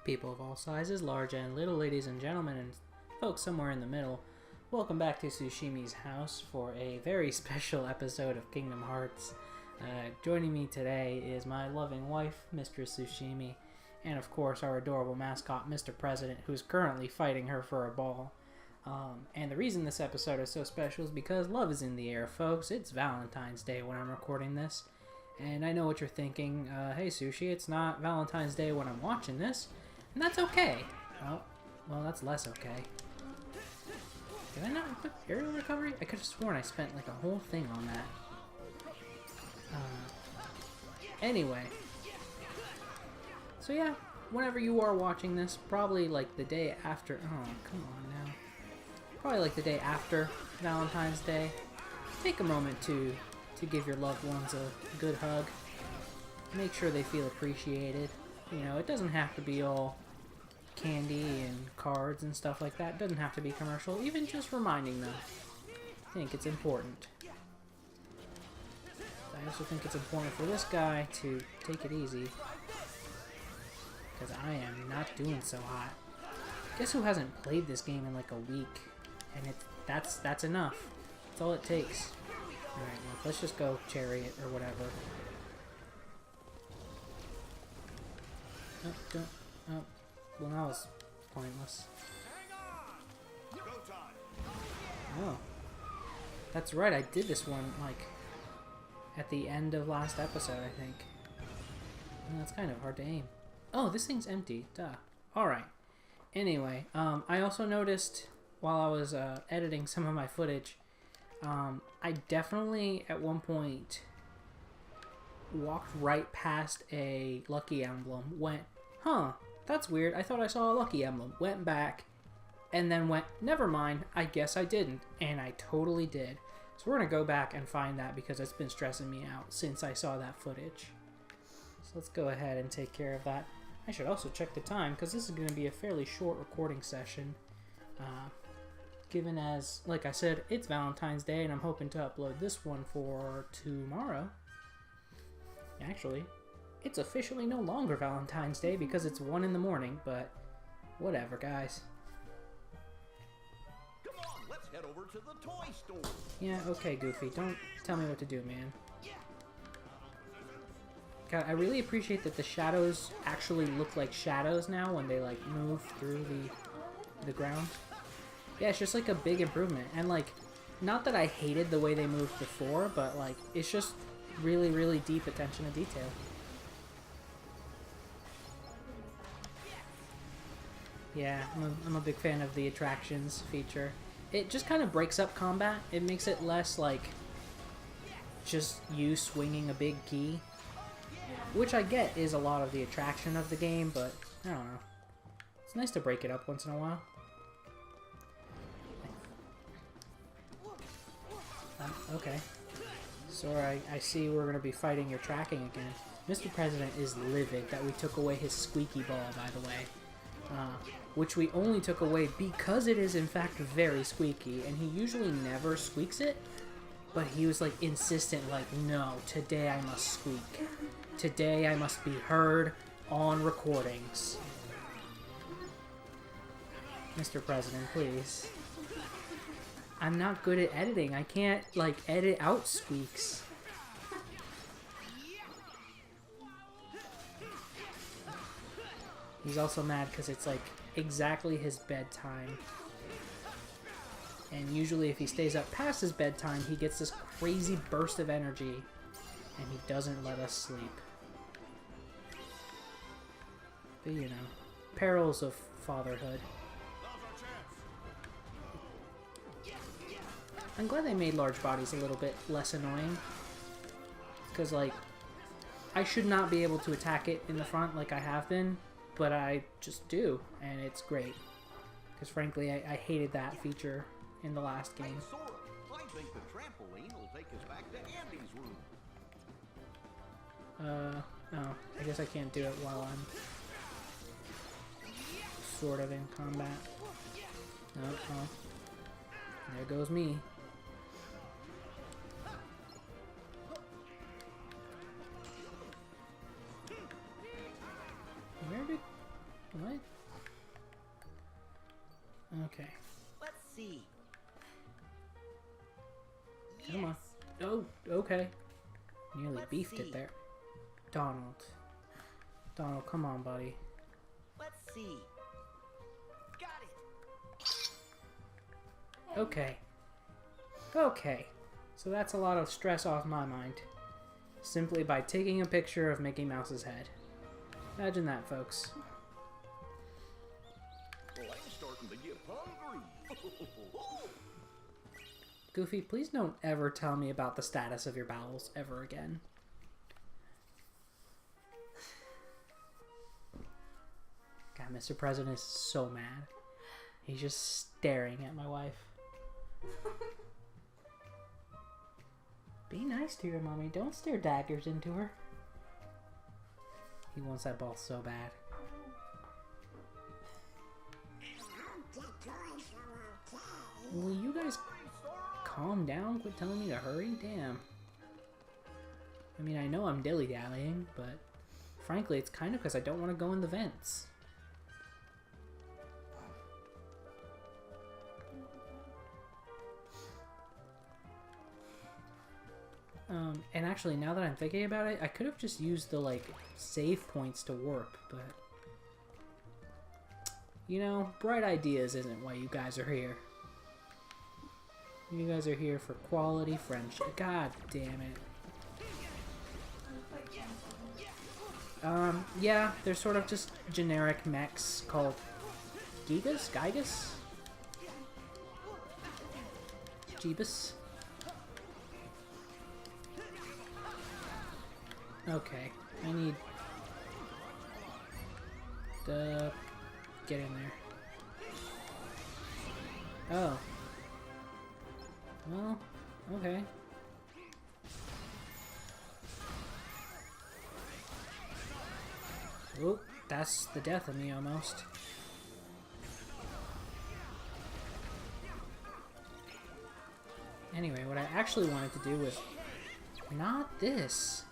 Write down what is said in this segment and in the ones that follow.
People of all sizes, large and little, ladies and gentlemen, and folks somewhere in the middle, welcome back to Tsushimi's house for a very special episode of Kingdom Hearts. Joining me today is my loving wife, Mistress Tsushimi, and of course our adorable mascot, Mr. President, who's currently fighting her for a ball. And the reason this episode is so special is because love is in the air, folks. It's Valentine's Day when I'm recording this. And I know what you're thinking, hey Sushi, it's not Valentine's Day when I'm watching this, and that's okay. Well, that's less okay. Did I not equip aerial recovery? I could have sworn I spent like a whole thing on that. Anyway. So yeah, whenever you are watching this, probably like the day after, oh, come on now. Probably like the day after Valentine's Day, take a moment to give your loved ones a good hug. Make sure they feel appreciated. You know, it doesn't have to be all candy and cards and stuff like that. It doesn't have to be commercial. Even just reminding them. I think it's important. I also think it's important for this guy to take it easy. Because I am not doing so hot. Guess who hasn't played this game in like a week? And that's enough. That's all it takes. Alright, well, let's just go chariot or whatever. Oh, well, that was pointless. Oh. That's right, I did this one, like, at the end of last episode, I think. And that's kind of hard to aim. Oh, this thing's empty. Duh. Alright. Anyway, I also noticed while I was editing some of my footage, I definitely, at one point, walked right past a lucky emblem, went, huh, that's weird, I thought I saw a lucky emblem, went back, and then went, never mind, I guess I didn't, and I totally did. So we're going to go back and find that because it's been stressing me out since I saw that footage. So let's go ahead and take care of that. I should also check the time because this is going to be a fairly short recording session. Given as, like I said, it's Valentine's Day, and I'm hoping to upload this one for tomorrow. Actually, it's officially no longer Valentine's Day because it's 1 in the morning, but whatever, guys. Come on, let's head over to the toy store. Yeah, okay, Goofy. Don't tell me what to do, man. God, I really appreciate that the shadows actually look like shadows now when they, like, move through the ground. Yeah, it's just like a big improvement, and like, not that I hated the way they moved before, but like, it's just really, really deep attention to detail. Yeah, I'm a big fan of the attractions feature. It just kind of breaks up combat. It makes it less like just you swinging a big key, which I get is a lot of the attraction of the game, but I don't know. It's nice to break it up once in a while. Okay. So I see we're going to be fighting your tracking again. Mr. President is livid that we took away his squeaky ball, by the way. Which we only took away because it is in fact very squeaky, and he usually never squeaks it. But he was like insistent, like, no, today I must squeak. Today I must be heard on recordings. Mr. President, please. I'm not good at editing. I can't, like, edit out squeaks. He's also mad because it's, like, exactly his bedtime. And usually if he stays up past his bedtime, he gets this crazy burst of energy. And he doesn't let us sleep. But, you know, perils of fatherhood. I'm glad they made large bodies a little bit less annoying. Because, like, I should not be able to attack it in the front like I have been, but I just do, and it's great. Because, frankly, I hated that feature in the last game. Hey, Sora, I think the trampoline will take us back to Andy's room. Oh, I guess I can't do it while I'm sort of in combat. No, oh. There goes me. What? Okay. Let's see. Come on. Oh, okay. Nearly Let's beefed see. it there. Donald. Donald, come on, buddy. Let's see. Got it. Okay. Okay. So that's a lot of stress off my mind. Simply by taking a picture of Mickey Mouse's head. Imagine that, folks. Well, I'm starting to get hungry. Goofy, please don't ever tell me about the status of your bowels ever again. God, Mr. President is so mad. He's just staring at my wife. Be nice to your mommy. Don't stare daggers into her. He wants that ball so bad. Will you guys calm down? Quit telling me to hurry? Damn. I mean, I know I'm dilly-dallying, but frankly, it's kind of because I don't want to go in the vents. And actually, now that I'm thinking about it, I could have just used the, like, save points to warp, but... You know, bright ideas isn't why you guys are here. You guys are here for quality friendship. God damn it. Yeah, they're sort of just generic mechs called Gigas? Gigas? Jeebus? Okay, I need to get in there. Oh. Well, okay. Oh, that's the death of me almost. Anyway, what I actually wanted to do was not this.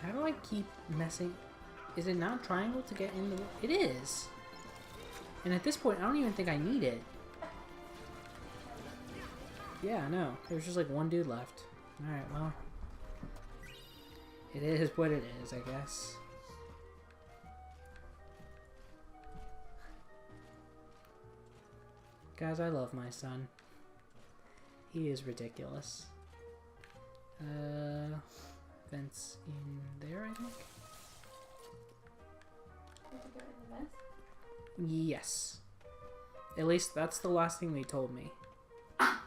How do I keep messing? Is it not triangle to get in the... It is! And at this point, I don't even think I need it. Yeah, no. There's just like one dude left. Alright, well. It is what it is, I guess. Guys, I love my son. He is ridiculous. Vents in there, I think? Yes. At least that's the last thing they told me. Yeah.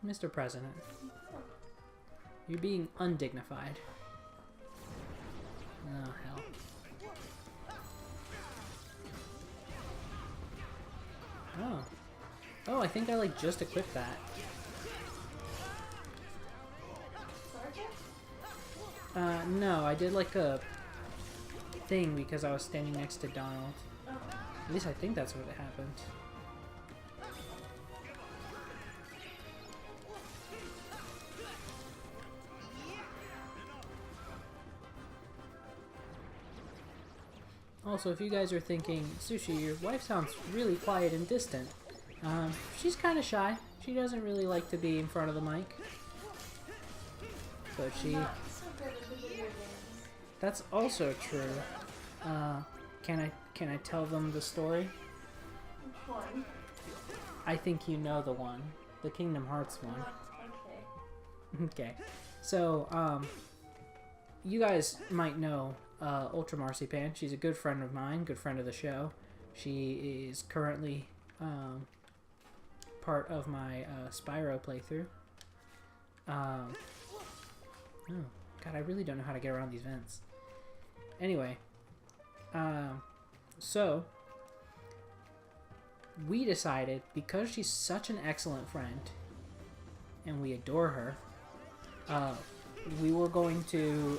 Mr. President, you're being undignified. Oh, hell. Oh. Oh, I think I, like, just equipped that. No, I did, like, a thing because I was standing next to Donald. At least I think that's what happened. Also, if you guys are thinking, Sushi, your wife sounds really quiet and distant. She's kind of shy. She doesn't really like to be in front of the mic. But she... That's also true. Can I tell them the story? Which one? I think you know the one. The Kingdom Hearts one. Okay. Okay. So, you guys might know Ultra Marzipan. She's a good friend of mine, good friend of the show. She is currently part of my Spyro playthrough. Oh, God, I really don't know how to get around these vents. Anyway, so we decided, because she's such an excellent friend and we adore her, we were going to,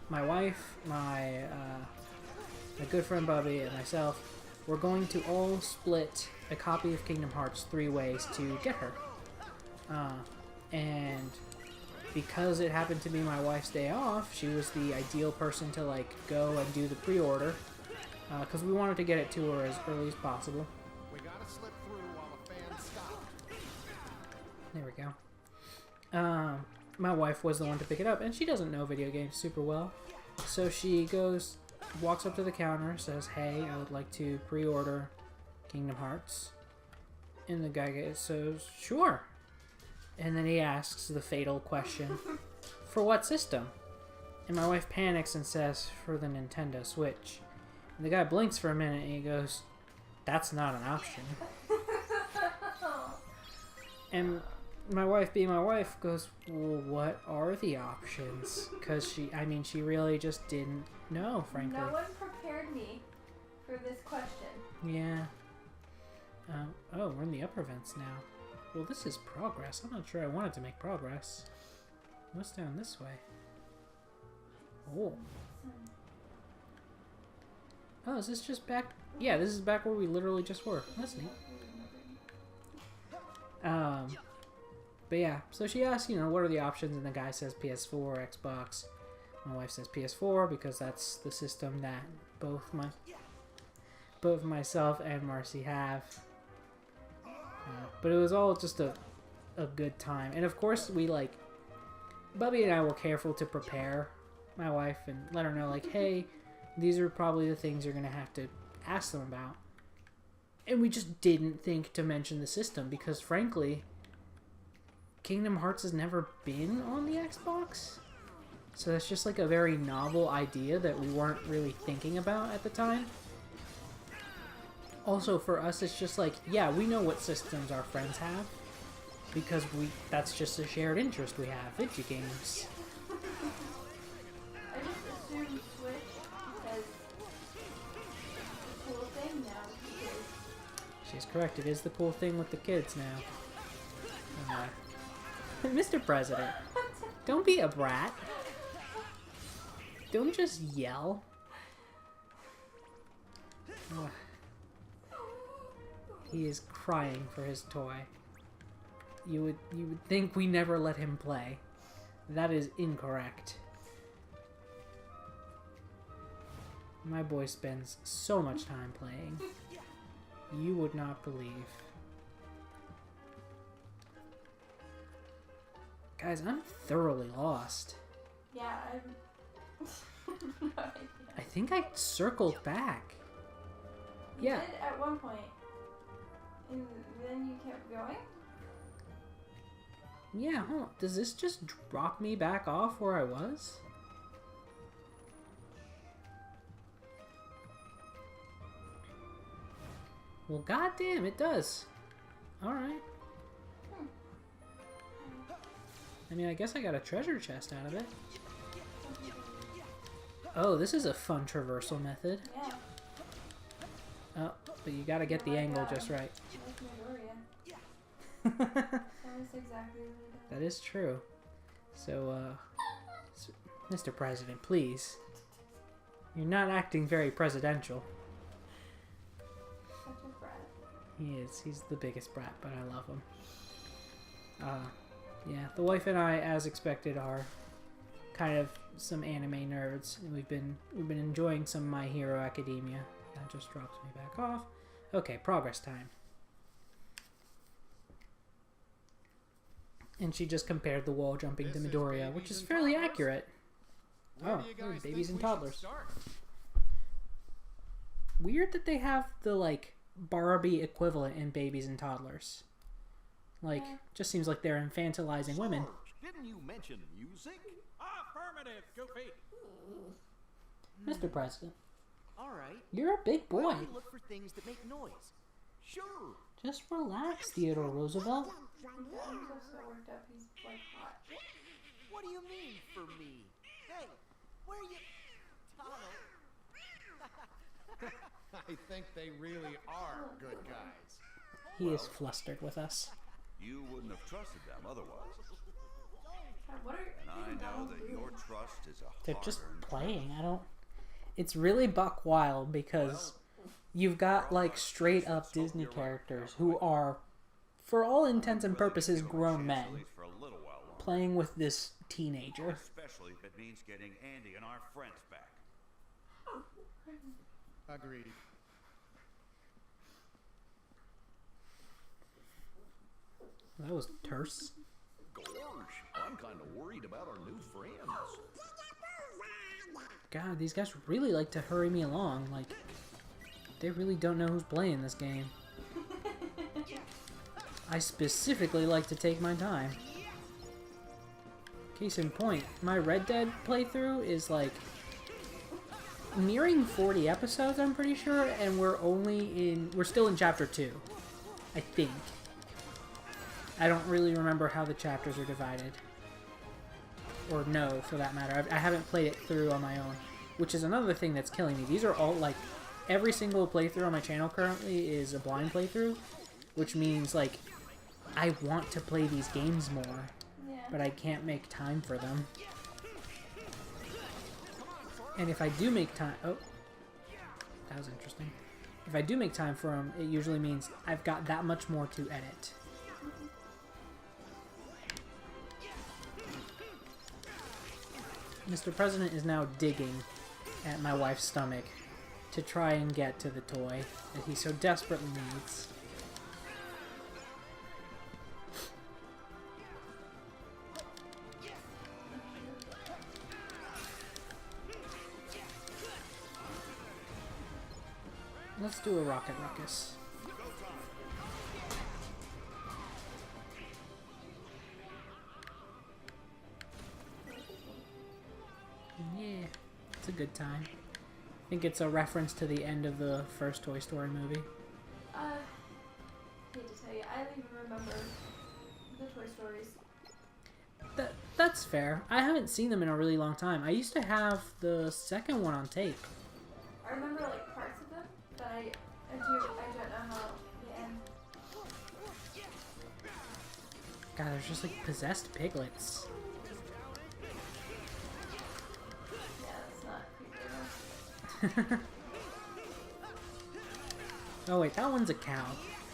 my wife, my good friend Bubby, and myself we're going to all split a copy of Kingdom Hearts 3 ways to get her. And because it happened to be my wife's day off, she was the ideal person to like go and do the pre-order, because we wanted to get it to her as early as possible. We gotta slip through while the fans stop. There we go. My wife was the one to pick it up, and she doesn't know video games super well. So she walks up to the counter, says, "Hey, I would like to pre-order Kingdom Hearts." And the guy says, "Sure." And then he asks the fatal question, "For what system?" And my wife panics and says, "For the Nintendo Switch." And the guy blinks for a minute and he goes, "That's not an option." And my wife, being my wife, goes, "Well, what are the options?" Because she really just didn't know, frankly. No one prepared me for this question. Yeah. Oh, we're in the upper vents now. Well, this is progress. I'm not sure I wanted to make progress. What's down this way? Oh. Oh, is this just back? Yeah, this is back where we literally just were. That's neat. But yeah, so she asks, what are the options? And the guy says PS4, Xbox. My wife says PS4 because that's the system that both myself and Marcy have. But it was all just a good time. And of course, Bubby and I were careful to prepare my wife and let her know, hey, these are probably the things you're going to have to ask them about. And we just didn't think to mention the system because, frankly, Kingdom Hearts has never been on the Xbox. So that's just a very novel idea that we weren't really thinking about at the time. Also, for us, it's just yeah, we know what systems our friends have because that's just a shared interest we have, video games. I just assumed Switch because it's a cool thing now with the kids. She's correct, it is the cool thing with the kids now. Mr. President, don't be a brat. Don't just yell. Ugh. He is crying for his toy. You would think we never let him play. That is incorrect. My boy spends so much time playing. You would not believe. Guys, I'm thoroughly lost. Yeah, I'm... no idea. I think I circled back. You Yeah. did at one point. And then you kept going? Yeah, hold on. Does this just drop me back off where I was? Well, goddamn, it does. Alright. I mean, I guess I got a treasure chest out of it. Oh, this is a fun traversal method. Yeah. Oh, but you gotta get the angle just right. That's exactly what it does. That is true. So, Mr. President, please. You're not acting very presidential. Such a brat. He is. He's the biggest brat, but I love him. Yeah, the wife and I, as expected, are kind of some anime nerds. And we've been enjoying some My Hero Academia. That just drops me back off. Okay, progress time. And she just compared the wall jumping to Midoriya, which is fairly accurate. Oh, babies and toddlers. Weird that they have the, Barbie equivalent in babies and toddlers. Just seems like they're infantilizing women. Didn't you mention music? Affirmative, Goofy. Mr. President, All right. you're a big Why boy. don't we look for things that make noise? Sure. Just relax, Theodore Roosevelt. I'm just so worked up. He's hot. What do you mean for me? Hey, where you... Donald. I think they really are good guys. He is flustered with us. You wouldn't have trusted them otherwise. God, what are And I know that your trust is a They're just hard-earned playing. I don't... It's really buck wild because You've got like straight up Disney characters who are, for all intents and purposes, grown men At least for a little while longer. playing with this teenager. Especially if it means getting Andy and our friends back. Agreed. That was terse. Gorge, I'm kind of worried about our new friends. God, these guys really like to hurry me along. Like, they really don't know who's playing this game. I specifically like to take my time. Case in point, my Red Dead playthrough is like nearing 40 episodes, I'm pretty sure, and we're still in chapter 2, I think. I don't really remember how the chapters are divided. Or no, for that matter. I haven't played it through on my own, which is another thing that's killing me. These are all, like, every single playthrough on my channel currently is a blind playthrough, which means, like, I want to play these games more, but I can't make time for them. And if I do make time... Oh, that was interesting. If I do make time for them, it usually means I've got that much more to edit. Mr. President is now digging at my wife's stomach to try and get to the toy that he so desperately needs. Let's do a rocket ruckus. Yeah, it's a good time. I think it's a reference to the end of the first Toy Story movie. Hate to tell you, I don't even remember the Toy Stories. That's fair. I haven't seen them in a really long time. I used to have the second one on tape. I remember like parts of them, but I don't know how they end. God, there's just like possessed piglets. Yeah, that's not creepy enough. Oh wait, that one's a cow.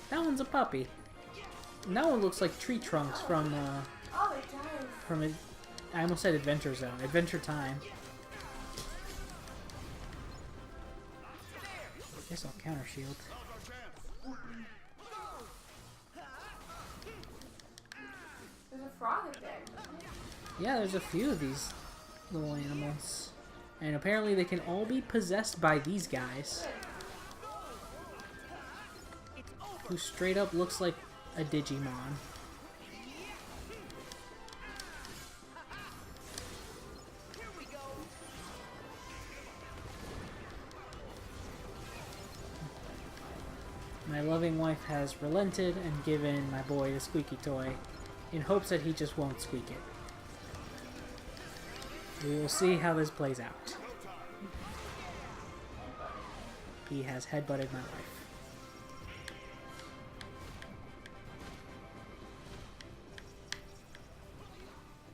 That one's a puppy. And that one looks like tree trunks from Oh, it does. I almost said Adventure Zone. Adventure Time. Guess I'll counter shield. There's a frog up there. Yeah, there's a few of these little animals. And apparently they can all be possessed by these guys. Who straight up looks like a Digimon. My loving wife has relented and given my boy the squeaky toy in hopes that he just won't squeak it. We will see how this plays out. He has headbutted my wife.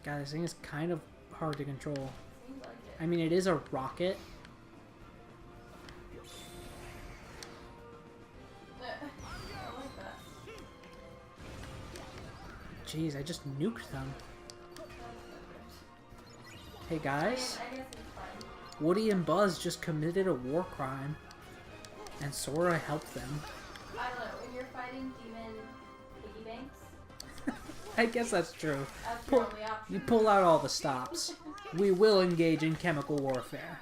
God, this thing is kind of hard to control. Seems like it. I mean, it is a rocket. I like that. Jeez, I just nuked them. That's Hey guys, I guess it's fine. Woody and Buzz just committed a war crime, and Sora helped them. I don't know, when you're fighting demon piggy banks, I guess that's true. that's Pull- your only option. You pull out all the stops. We will engage in chemical warfare.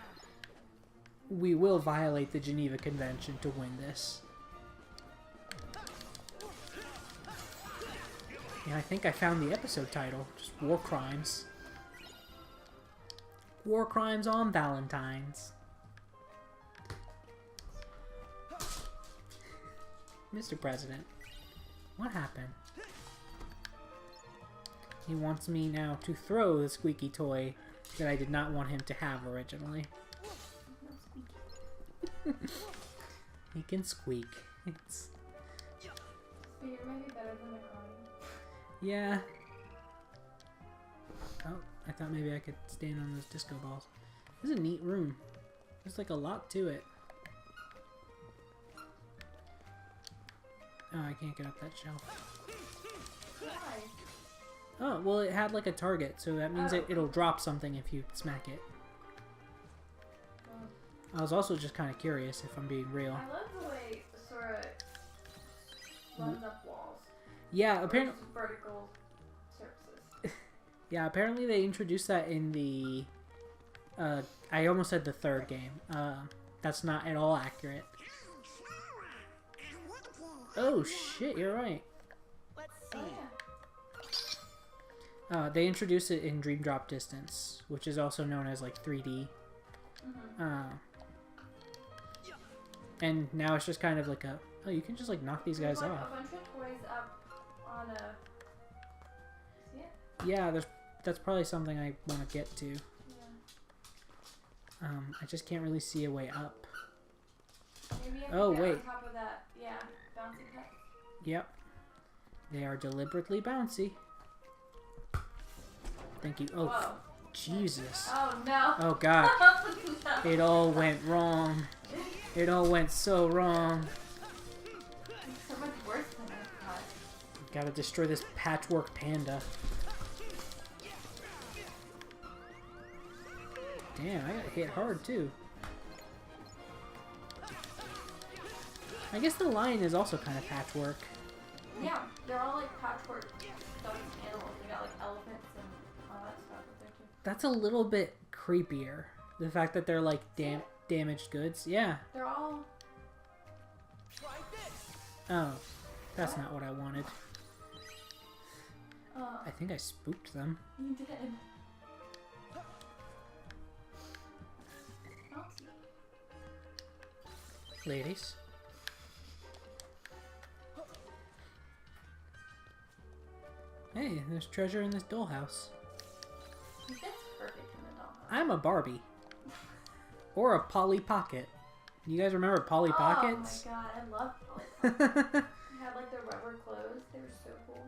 We will violate the Geneva Convention to win this. Yeah, I think I found the episode title. Just War Crimes. War Crimes on Valentines. Mr. President, what happened? He wants me now to throw the squeaky toy that I did not want him to have originally. He can squeak. It's... Spear might be better than the crying. Yeah. Oh, I thought maybe I could stand on those disco balls. This is a neat room. There's like a lot to it. Oh, I can't get up that shelf. Why? Oh, well, it had like a target, so that means Oh. it'll drop something if you smack it. Well, I was also just kind of curious, if I'm being real. I love the way Sora runs up walls. Yeah, Or apparently. just vertical surfaces. Yeah, apparently they introduced that in the. I almost said the third game. That's not at all accurate. Oh shit, you're right. Let's Oh see. yeah. They introduced it in Dream Drop Distance, which is also known as like 3D. Mm-hmm. And now it's just kind of like a. Oh, you can just like knock these guys There's like off. a bunch of toys up on a. See it? Yeah, that's probably something I want to get to. Yeah. I just can't really see a way up. Maybe I can Oh, get wait. on top of that. Yeah, bouncy pets. Yep. They are deliberately bouncy. Thank you. Oh, Whoa. Jesus. Oh no. Oh, God. No. It all went wrong. It all went so wrong. It's so much worse than I thought. Gotta destroy this patchwork panda. Damn, I got hit hard, too. I guess the lion is also kind of patchwork. Yeah, they're all like patchwork stuffed animals. They got like elephants and all that stuff up there too. That's a little bit creepier. The fact that they're like damaged goods. Yeah. They're all. Try this. Oh, that's not what I wanted. Uh, I think I spooked them. you did. Bouncy. Ladies. Hey, there's treasure in this dollhouse. He fits perfect in the dollhouse. I'm a Barbie. Or a Polly Pocket. You guys remember Polly Pockets? Oh my god, I love Polly Pockets. They had like the rubber clothes. They were so cool.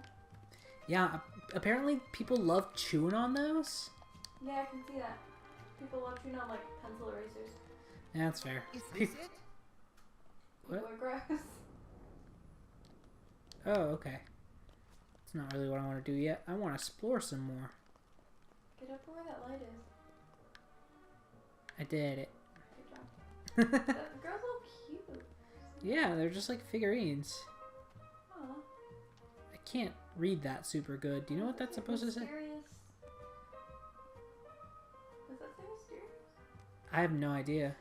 Yeah, apparently people love chewing on those. Yeah, I can see that. People love chewing on like pencil erasers. Yeah, that's fair. Is this it? What? People are gross. Oh, okay. It's not really what I want to do yet. I want to explore some more. Get up to where that light is. I did it. Good job. That girl's all cute. Yeah, they're just like figurines. Aw. I can't read that super good. Do you know what that's supposed to say? Mysterious. Does that say mysterious? I have no idea.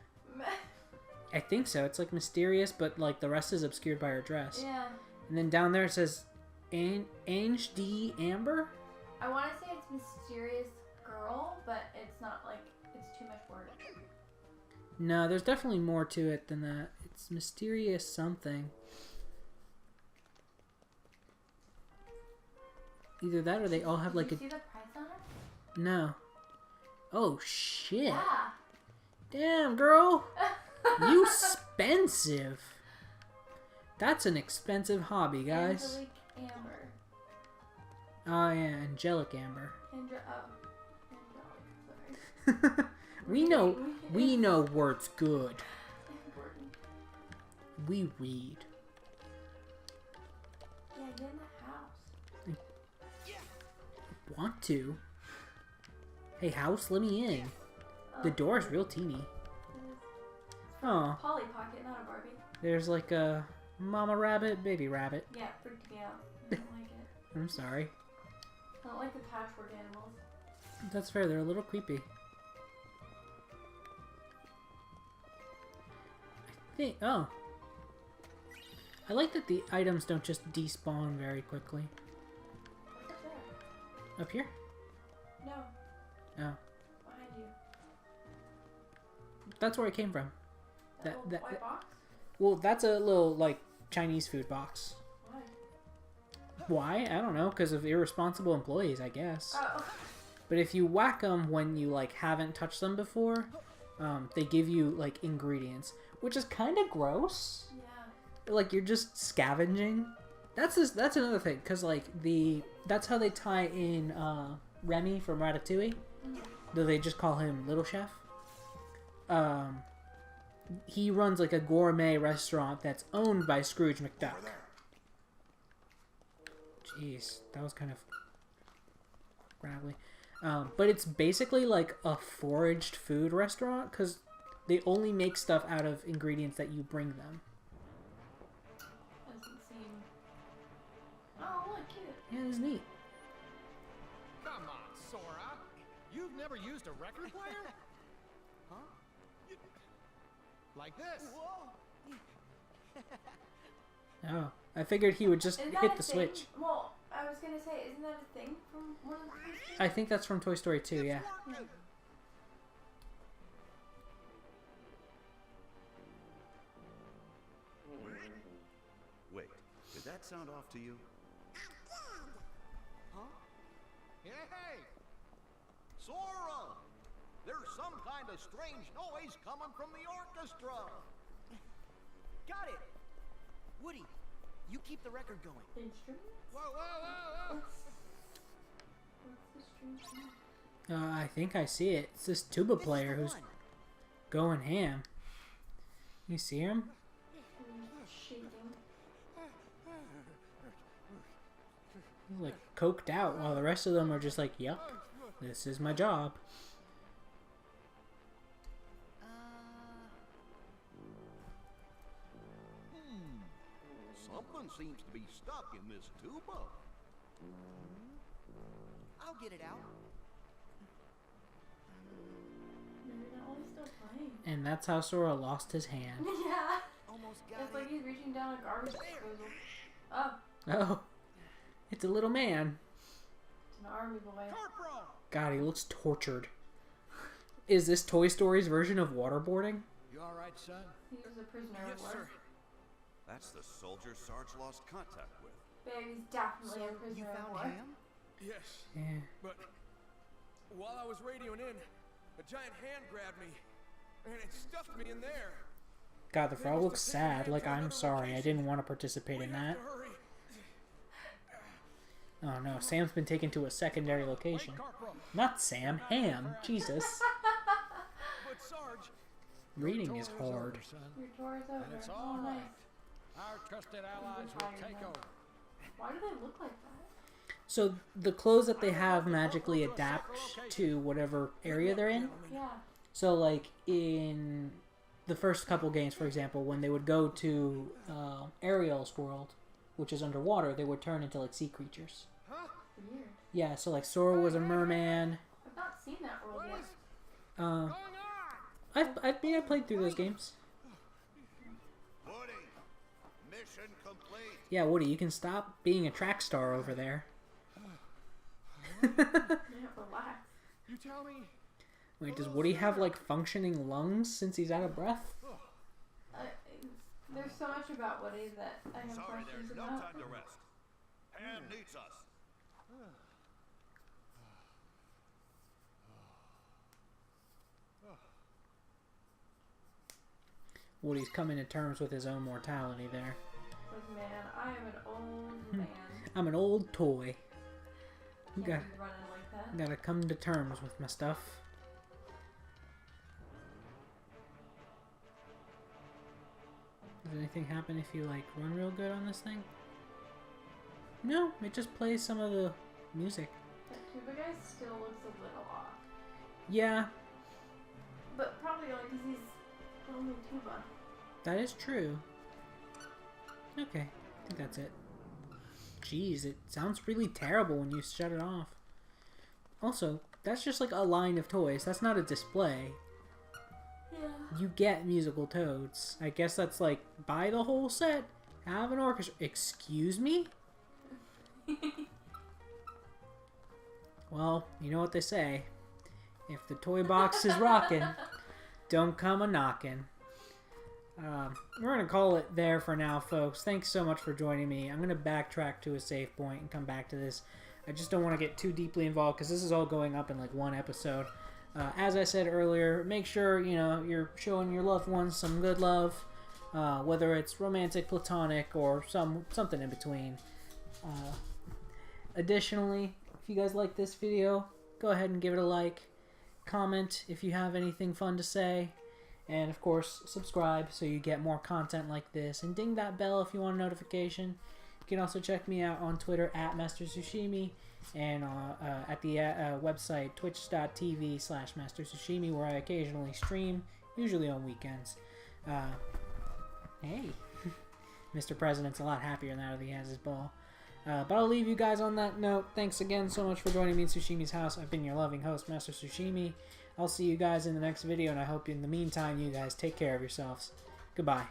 I think so. It's like mysterious, but like the rest is obscured by her dress. Yeah. And then down there it says Ange D. Amber? I want to say it's mysterious girl, but it's not like it's too much word. No, there's definitely more to it than that. It's mysterious something. Either that or they all have like Did a... you see the price on it? No. Oh, shit. Yeah. Damn, girl. You expensive. That's an expensive hobby, guys. Angelique Amber. Oh, yeah, Angelic Amber. Angelic, sorry. We know words good. Important. We read. Yeah, get in the house. Want to? Hey, house, let me in. The door's real teeny. Oh, Polly Pocket, not a Barbie. there's like a mama rabbit, baby rabbit. Yeah, it freaked me out. I don't like it. I'm sorry. I don't like the patchwork animals. That's fair, they're a little creepy. I think, oh. I like that the items don't just despawn very quickly. What's up there? Up here? No, Oh. behind you. That's where it came from. That little white box? Well, that's a little, like, Chinese food box. Why? Why? I don't know, because of irresponsible employees, I guess. Oh. But if you whack them when you, like, haven't touched them before, they give you, like, ingredients, which is kind of gross. Yeah. Like, you're just scavenging. That's another thing, because, like, that's how they tie in Remy from Ratatouille, though they just call him Little Chef. He runs, like, a gourmet restaurant that's owned by Scrooge McDuck. Jeez, that was kind of gravelly. But it's basically like a foraged food restaurant because they only make stuff out of ingredients that you bring them. Doesn't seem. Oh, look, cute. Yeah, it's neat. Come on, Sora. You've never used a record player? Huh? Like this. Oh, I figured he would just Is that hit a the thing? switch. Well, I was gonna say, isn't that a thing from one of the Toy Story? I think that's from Toy Story 2, yeah. Wait, did that sound off to you? Hey! Sora! There's some kind of strange noise coming from the orchestra. Got it. Woody, you keep the record going. The instrument? Whoa, whoa, whoa, whoa! What's the strange noise? I think I see it. It's this tuba This is player the who's one. going ham. You see him? Shaking. He's like coked out while the rest of them are just like, yup, this is my job. Something seems to be stuck in this tuba. I'll get it out. Maybe that one's still playing. And that's how Sora lost his hand. Yeah. Almost got It's it. like he's reaching down a garbage disposal. Oh, Oh, it's a little man. it's an army boy. Corporal! God, he looks tortured. Is this Toy Story's version of waterboarding? You all right, son? He was a prisoner of war. That's the soldier Sarge lost contact with. Babe, he's definitely a So you prisoner of found war. him? Yes, Yeah. but while I was radioing in, a giant hand grabbed me, and it stuffed me in there. God, the frog looks sad. Like, I'm sorry, I didn't want to participate in that. To hurry. Oh no, Sam's been taken to a secondary location. Wait, Corporal. Not Sam, Ham. Jesus. But Sarge, Reading is tour hard. over, son. Your tour is over. And it's Oh, all nice. right. Our trusted allies will take over. Why do they look like that? So the clothes that they have magically adapt to whatever area they're in. Yeah. So like in the first couple games, for example, when they would go to Ariel's world, which is underwater, they would turn into like sea creatures. Weird. Yeah, so like Sora was a merman. I've not seen that world yet. Uh, I played through those games. Woody, mission complete. Yeah, Woody, you can stop being a track star over there. Yeah, relax. You tell me. Wait, does Woody have like functioning lungs since he's out of breath? There's so much about Woody that I have Sorry, questions there's no about. time to rest. Ham needs us. Woody's coming to terms with his own mortality there. Like, man, I am an old man. I'm an old toy. Can't Got, be running like that. gotta come to terms with my stuff. Does anything happen if you like run real good on this thing? No, it just plays some of the music. That tuba guy still looks a little off. Yeah, But probably only because he's only tuba. that is true. Okay, I think that's it. Jeez, it sounds really terrible when you shut it off. Also, that's just like a line of toys. That's not a display. Yeah. You get musical toads. I guess that's like, buy the whole set, have an orchestra. Excuse me? Well, you know what they say. If the toy box is rocking, don't come a knocking. We're going to call it there for now, folks. Thanks so much for joining me. I'm going to backtrack to a save point and come back to this. I just don't want to get too deeply involved because this is all going up in like one episode. As I said earlier, make sure, you know, you're showing your loved ones some good love, whether it's romantic, platonic, or something in between. Additionally, if you guys like this video, go ahead and give it a like. Comment if you have anything fun to say. And of course, subscribe so you get more content like this. And ding that bell if you want a notification. You can also check me out on Twitter at Master Sushimi and at the website twitch.tv/Master Sushimi, where I occasionally stream, usually on weekends. Hey, Mr. President's a lot happier now that he has his ball. But I'll leave you guys on that note. Thanks again so much for joining me in Sushimi's house. I've been your loving host, Master Sushimi. I'll see you guys in the next video, and I hope in the meantime you guys take care of yourselves. Goodbye.